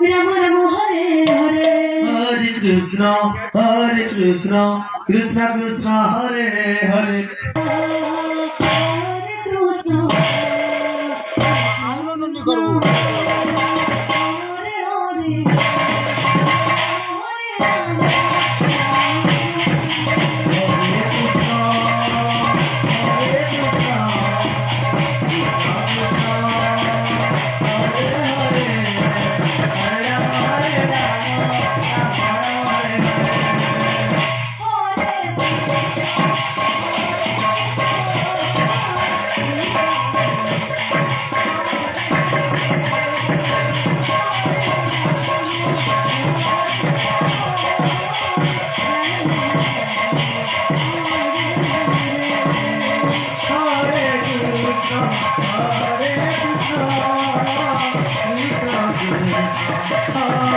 রাম রাম হরে হরে হরে কৃষ্ণ কৃষ্ণ কৃষ্ণ হরে হরে হরে কৃষ্ণ আনন্দ করবো হরে হরে হরে রাম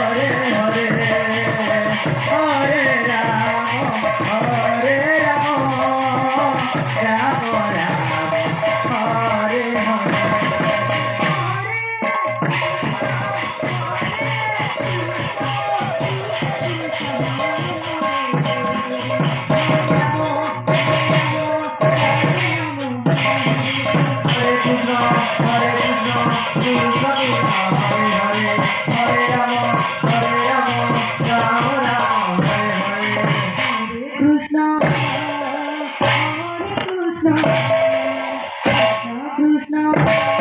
হরে হরে হরে রাম হরে রাম রাম রাম হরে হরে কৃষ্ণ হরে কৃষ্ণ কৃষ্ণ